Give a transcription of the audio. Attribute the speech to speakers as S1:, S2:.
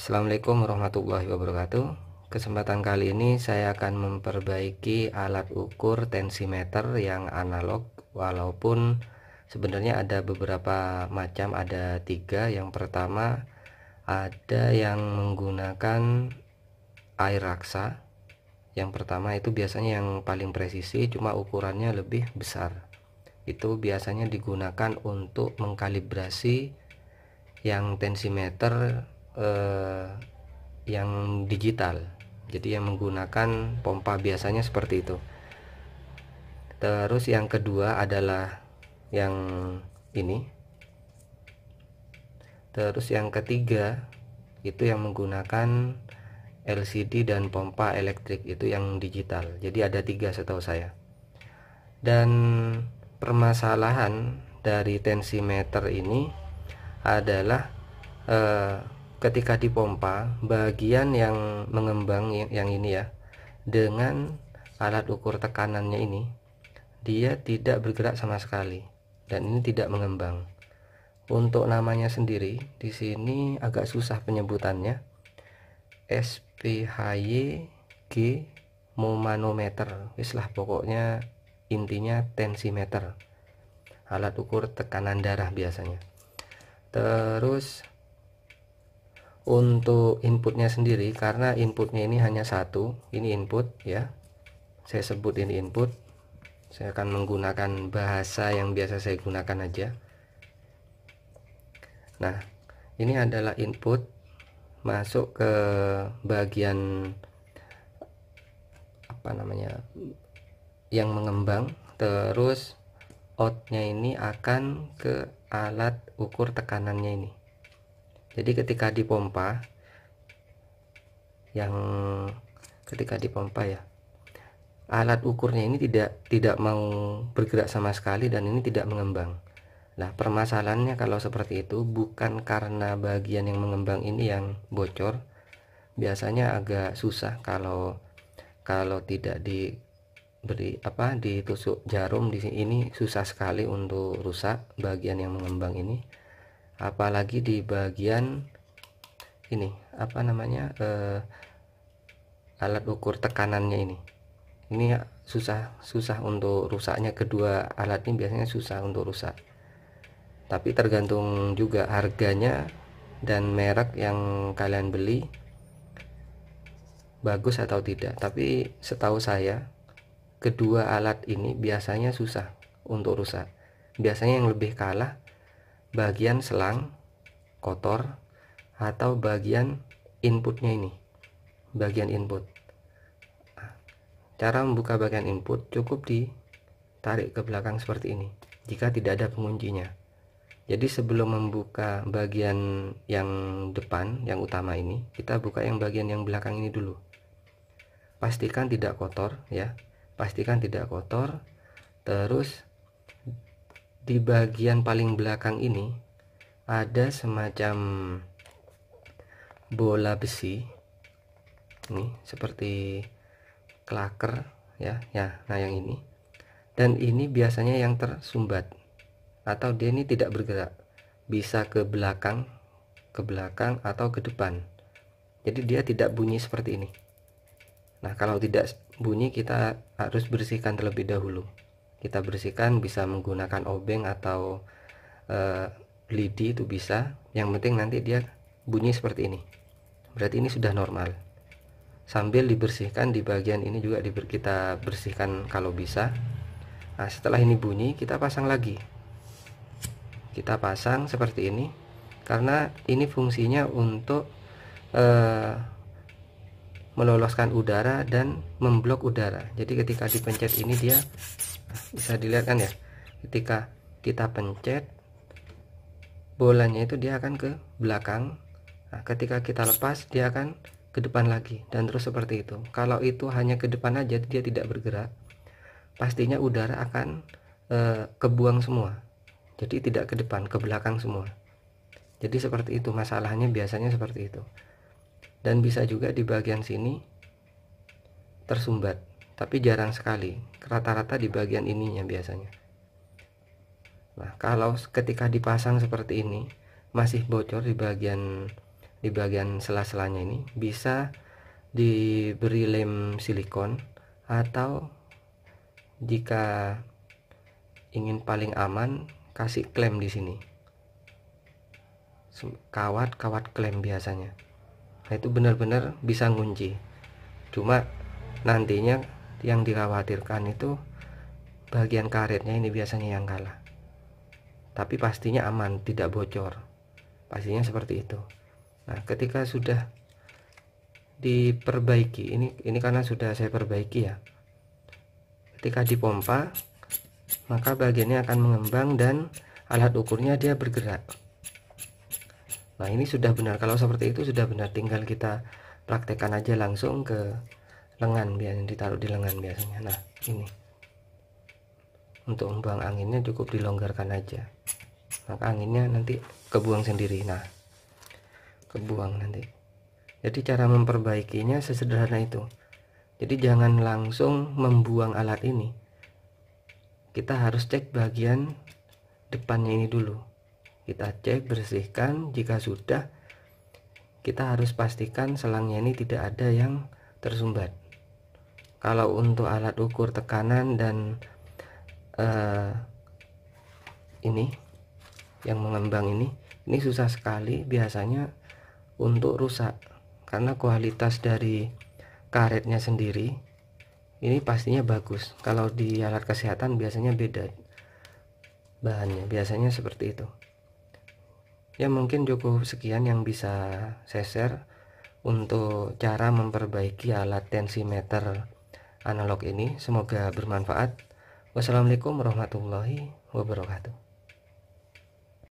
S1: Assalamualaikum warahmatullahi wabarakatuh. Kesempatan kali ini saya akan memperbaiki alat ukur tensimeter yang analog, walaupun sebenarnya ada beberapa macam, ada 3. Yang pertama, ada yang menggunakan air raksa. Yang pertama itu biasanya yang paling presisi, cuma ukurannya lebih besar. Itu biasanya digunakan untuk mengkalibrasi yang tensimeter yang digital, jadi yang menggunakan pompa biasanya seperti itu. Terus yang kedua adalah yang ini. Terus yang ketiga itu yang menggunakan LCD dan pompa elektrik, itu yang digital. Jadi ada 3 setahu saya. Dan permasalahan dari tensimeter ini adalah ketika dipompa, bagian yang mengembang yang ini ya, dengan alat ukur tekanannya ini, dia tidak bergerak sama sekali dan ini tidak mengembang. Untuk namanya sendiri di sini agak susah penyebutannya. SPHY-G manometer, lah pokoknya intinya tensimeter, alat ukur tekanan darah biasanya. Terus untuk inputnya sendiri, karena inputnya ini hanya satu, ini input ya, saya sebut ini input. Saya akan menggunakan bahasa yang biasa saya gunakan aja. Nah, ini adalah input masuk ke bagian apa namanya, yang mengembang. Terus outnya ini akan ke alat ukur tekanannya ini. Jadi ketika dipompa ya, alat ukurnya ini tidak mau bergerak sama sekali dan ini tidak mengembang. Nah, permasalahannya kalau seperti itu bukan karena bagian yang mengembang ini yang bocor. Biasanya agak susah kalau tidak ditusuk jarum di sini, ini susah sekali untuk rusak bagian yang mengembang ini. Apalagi di bagian ini alat ukur tekanannya ini susah untuk rusaknya. Kedua alat ini biasanya susah untuk rusak, tapi tergantung juga harganya dan merek yang kalian beli bagus atau tidak. Tapi setahu saya kedua alat ini biasanya susah untuk rusak. Biasanya yang lebih kalah bagian selang kotor atau bagian inputnya ini, bagian input. Cara membuka bagian input cukup ditarik ke belakang seperti ini jika tidak ada penguncinya. Jadi sebelum membuka bagian yang depan, yang utama ini, kita buka yang bagian yang belakang ini dulu. Pastikan tidak kotor ya, pastikan tidak kotor. Terus di bagian paling belakang ini ada semacam bola besi ini, seperti klaker ya. Nah yang ini, dan ini biasanya yang tersumbat atau dia ini tidak bergerak, bisa ke belakang atau ke depan. Jadi dia tidak bunyi seperti ini. Nah, kalau tidak bunyi kita harus bersihkan terlebih dahulu. Kita bersihkan bisa menggunakan obeng atau lidi, itu bisa. Yang penting nanti dia bunyi seperti ini, berarti ini sudah normal. Sambil dibersihkan di bagian ini juga kita bersihkan kalau bisa. Nah, setelah ini bunyi kita pasang lagi. Kita pasang seperti ini karena ini fungsinya untuk meloloskan udara dan memblok udara. Jadi ketika dipencet ini dia bisa dilihat kan ya, ketika kita pencet bolanya itu dia akan ke belakang. Nah, ketika kita lepas dia akan ke depan lagi dan terus seperti itu. Kalau itu hanya ke depan aja dia tidak bergerak, pastinya udara akan kebuang semua. Jadi tidak ke depan, ke belakang semua. Jadi seperti itu masalahnya, biasanya seperti itu. Dan bisa juga di bagian sini tersumbat, tapi jarang sekali, rata-rata di bagian ininya biasanya. Nah, kalau ketika dipasang seperti ini masih bocor di bagian di bagian sela-selanya ini bisa diberi lem silikon, atau jika ingin paling aman kasih klem di sini, kawat klem biasanya. Nah, itu benar-benar bisa ngunci. Cuma nantinya yang dikhawatirkan itu bagian karetnya ini biasanya yang kalah, tapi pastinya aman, tidak bocor, pastinya seperti itu. Nah, ketika sudah diperbaiki, ini karena sudah saya perbaiki ya, ketika dipompa maka bagiannya akan mengembang dan alat ukurnya dia bergerak. Nah, ini sudah benar. Kalau seperti itu sudah benar, tinggal kita praktekkan aja langsung ke lengan, biasanya ditaruh di lengan biasanya. Nah, ini untuk membuang anginnya cukup dilonggarkan aja, maka anginnya nanti kebuang sendiri. Nah, kebuang nanti. Jadi cara memperbaikinya sesederhana itu. Jadi jangan langsung membuang alat ini, kita harus cek bagian depannya ini dulu, kita cek, bersihkan. Jika sudah, kita harus pastikan selangnya ini tidak ada yang tersumbat. Kalau untuk alat ukur tekanan dan ini yang mengembang ini susah sekali biasanya untuk rusak, karena kualitas dari karetnya sendiri ini pastinya bagus. Kalau di alat kesehatan biasanya beda bahannya, biasanya seperti itu. Ya, mungkin cukup sekian yang bisa saya share untuk cara memperbaiki alat tensimeter analog ini. Semoga bermanfaat. Wassalamualaikum warahmatullahi wabarakatuh.